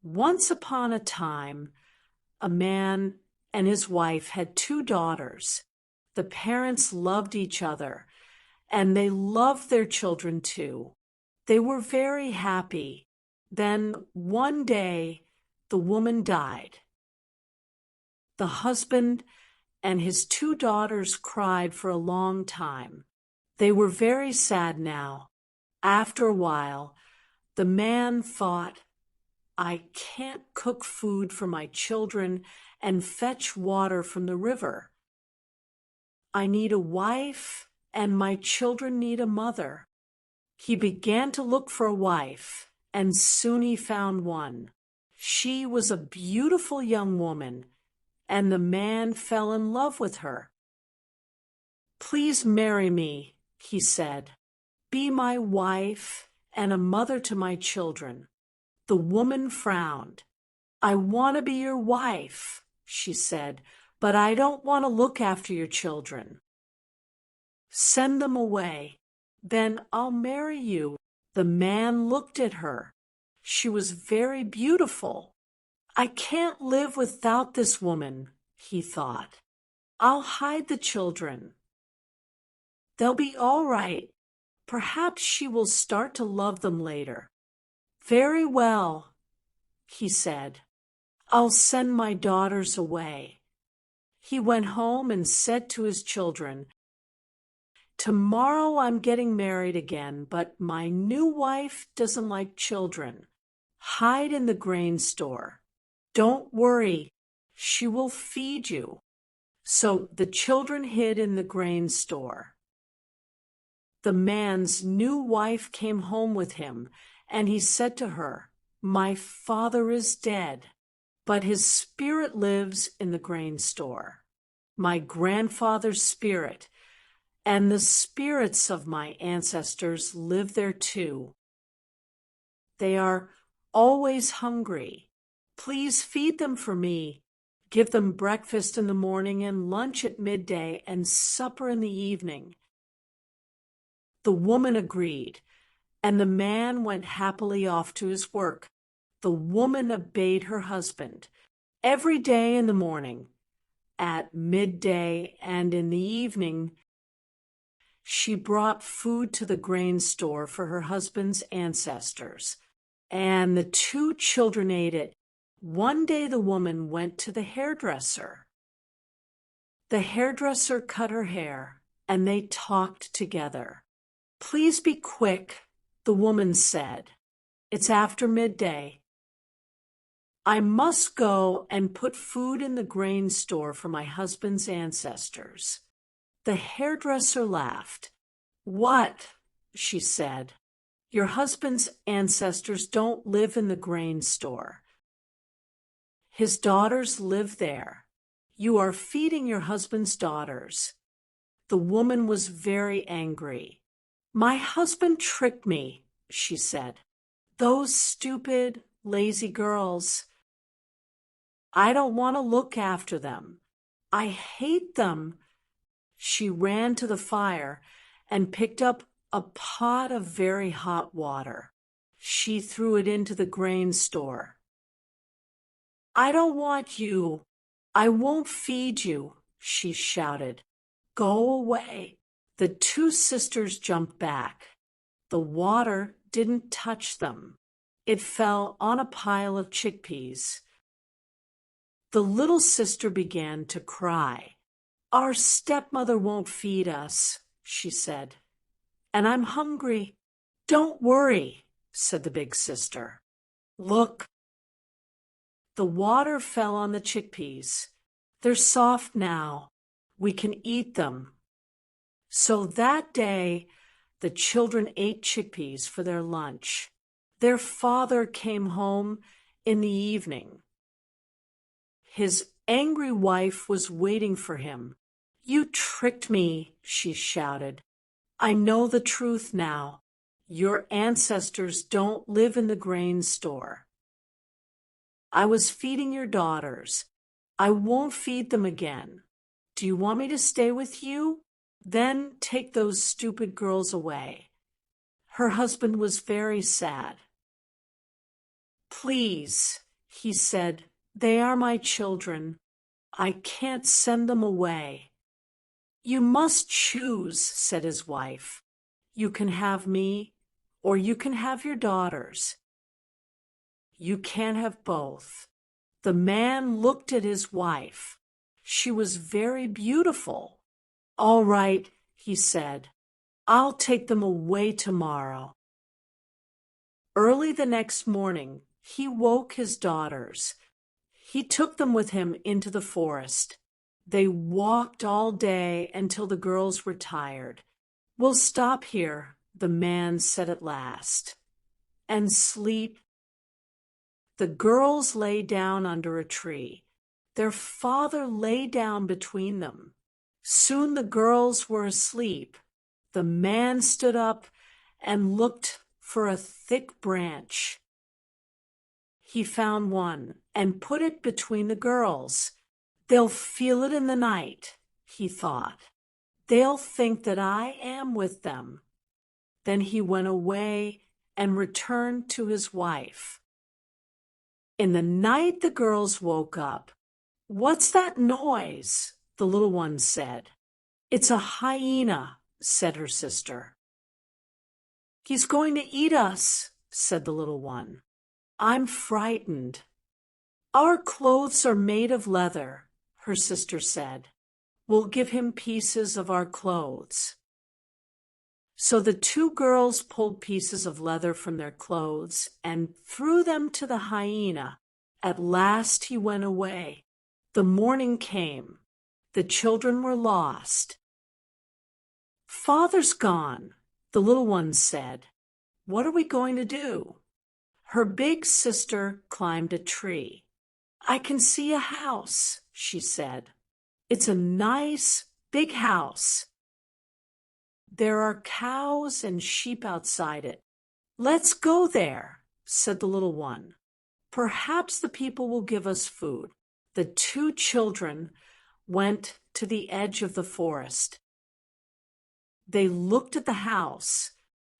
Once upon a time, a man and his wife had two daughters. The parents loved each other, and they loved their children too. They were very happy. Then one day, the woman died. The husband and his two daughters cried for a long time. They were very sad now. After a while, the man thought, I can't cook food for my children and fetch water from the river. I need a wife, and my children need a mother. He began to look for a wife, and soon he found one. She was a beautiful young woman, and the man fell in love with her. Please marry me, he said. Be my wife and a mother to my children. The woman frowned. I want to be your wife, she said, but I don't want to look after your children. Send them away. Then I'll marry you. The man looked at her. She was very beautiful. I can't live without this woman, he thought. I'll hide the children. They'll be all right. Perhaps she will start to love them later. Very well, he said. I'll send my daughters away. He went home and said to his children, Tomorrow I'm getting married again, but my new wife doesn't like children. Hide in the grain store. Don't worry, she will feed you. So the children hid in the grain store. The man's new wife came home with him, and he said to her, My father is dead, but his spirit lives in the grain store. My grandfather's spirit and the spirits of my ancestors live there too. They are always hungry. Please feed them for me. Give them breakfast in the morning and lunch at midday and supper in the evening. The woman agreed, and the man went happily off to his work. The woman obeyed her husband. Every day in the morning, at midday, and in the evening, she brought food to the grain store for her husband's ancestors, and the two children ate it. One day the woman went to the hairdresser. The hairdresser cut her hair, and they talked together. Please be quick, the woman said. It's after midday. I must go and put food in the grain store for my husband's ancestors. The hairdresser laughed. What? She said. Your husband's ancestors don't live in the grain store. His daughters live there. You are feeding your husband's daughters. The woman was very angry. My husband tricked me, she said. Those stupid, lazy girls. I don't want to look after them. I hate them. She ran to the fire and picked up a pot of very hot water. She threw it into the grain store. I don't want you. I won't feed you, she shouted. Go away. The two sisters jumped back. The water didn't touch them. It fell on a pile of chickpeas. The little sister began to cry. Our stepmother won't feed us, she said. And I'm hungry. Don't worry, said the big sister. Look. The water fell on the chickpeas. They're soft now. We can eat them. So that day, the children ate chickpeas for their lunch. Their father came home in the evening. His angry wife was waiting for him. You tricked me, she shouted. I know the truth now. Your ancestors don't live in the grain store. I was feeding your daughters. I won't feed them again. Do you want me to stay with you? Then take those stupid girls away. Her husband was very sad. Please, He said, "They are my children. I can't send them away." "You must choose," said his wife. "You can have me, or you can have your daughters. You can't have both." The man looked at his wife. She was very beautiful. "All right," he said. "I'll take them away tomorrow." Early the next morning, he woke his daughters. He took them with him into the forest. They walked all day until the girls were tired. "We'll stop here," the man said at last, "and sleep." The girls lay down under a tree. Their father lay down between them. Soon the girls were asleep. The man stood up and looked for a thick branch. He found one and put it between the girls. "They'll feel it in the night," he thought. "They'll think that I am with them." Then he went away and returned to his wife. In the night, the girls woke up. "What's that noise?" the little one said. "It's a hyena," said her sister. "He's going to eat us," said the little one. "I'm frightened." "Our clothes are made of leather," her sister said. "We'll give him pieces of our clothes." So the two girls pulled pieces of leather from their clothes and threw them to the hyena. At last he went away. The morning came. The children were lost. "Father's gone," the little one said. "What are we going to do?" Her big sister climbed a tree. "I can see a house," she said. "It's a nice, big house. There are cows and sheep outside it. Let's go there," said the little one. "Perhaps the people will give us food." The two children went to the edge of the forest. They looked at the house.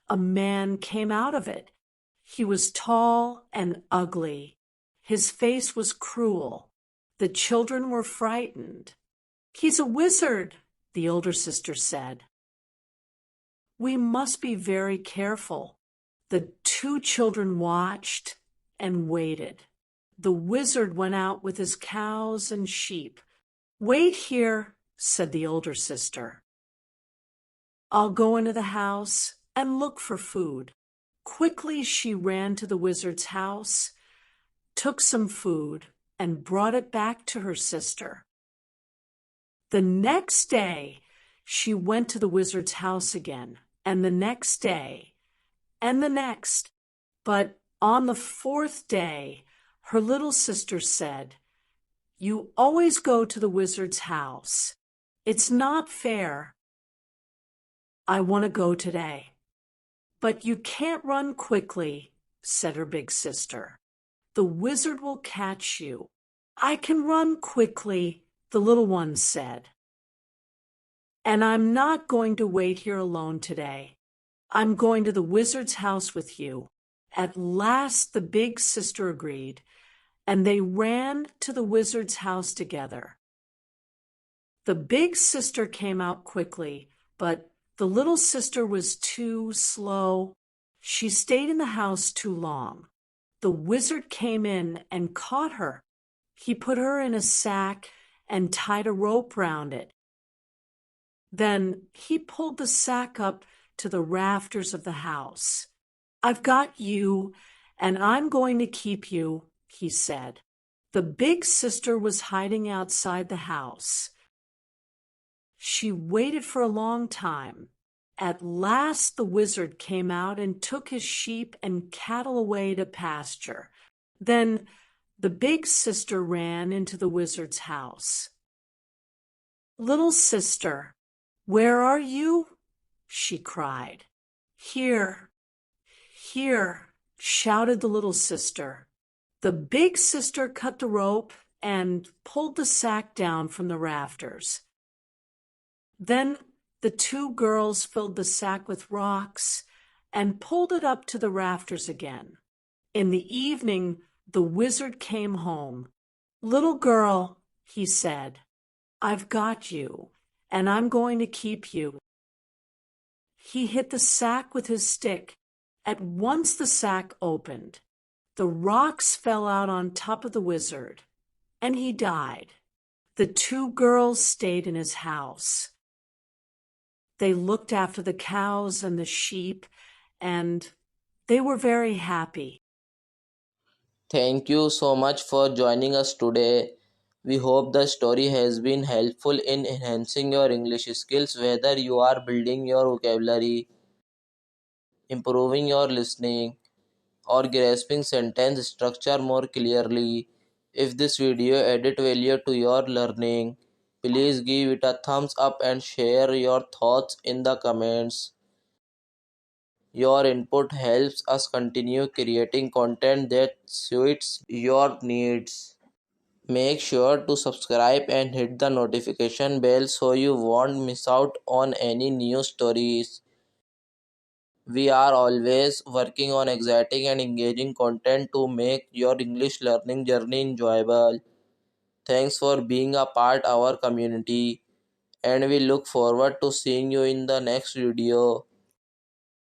A man came out of it. He was tall and ugly. His face was cruel. The children were frightened. "He's a wizard," the older sister said. "We must be very careful." The two children watched and waited. The wizard went out with his cows and sheep. "Wait here," said the older sister. "I'll go into the house and look for food." Quickly she ran to the wizard's house, took some food, and brought it back to her sister. The next day, she went to the wizard's house again, and the next day, and the next. But on the fourth day, her little sister said, "You always go to the wizard's house. It's not fair. I want to go today." "But you can't run quickly," said her big sister. "The wizard will catch you." "I can run quickly," the little one said. "And I'm not going to wait here alone today. I'm going to the wizard's house with you." At last the big sister agreed, and they ran to the wizard's house together. The big sister came out quickly, but the little sister was too slow. She stayed in the house too long. The wizard came in and caught her. He put her in a sack and tied a rope round it. Then he pulled the sack up to the rafters of the house. "I've got you, and I'm going to keep you," he said. The big sister was hiding outside the house. She waited for a long time. At last the wizard came out and took his sheep and cattle away to pasture. Then the big sister ran into the wizard's house. "Little sister, where are you?" she cried. "Here, here," shouted the little sister. The big sister cut the rope and pulled the sack down from the rafters. Then the two girls filled the sack with rocks and pulled it up to the rafters again. In the evening, The wizard came home. "Little girl," he said, "I've got you, and I'm going to keep you." He hit the sack with his stick. At once the sack opened. The rocks fell out on top of the wizard, and he died. The two girls stayed in his house. They looked after the cows and the sheep, and they were very happy. Thank you so much for joining us today. We hope the story has been helpful in enhancing your English skills, whether you are building your vocabulary, improving your listening, or grasping sentence structure more clearly. If this video added value to your learning, please give it a thumbs up and share your thoughts in the comments. Your input helps us continue creating content that suits your needs. Make sure to subscribe and hit the notification bell so you won't miss out on any new stories. We are always working on exciting and engaging content to make your English learning journey enjoyable. Thanks for being a part of our community, and we look forward to seeing you in the next video.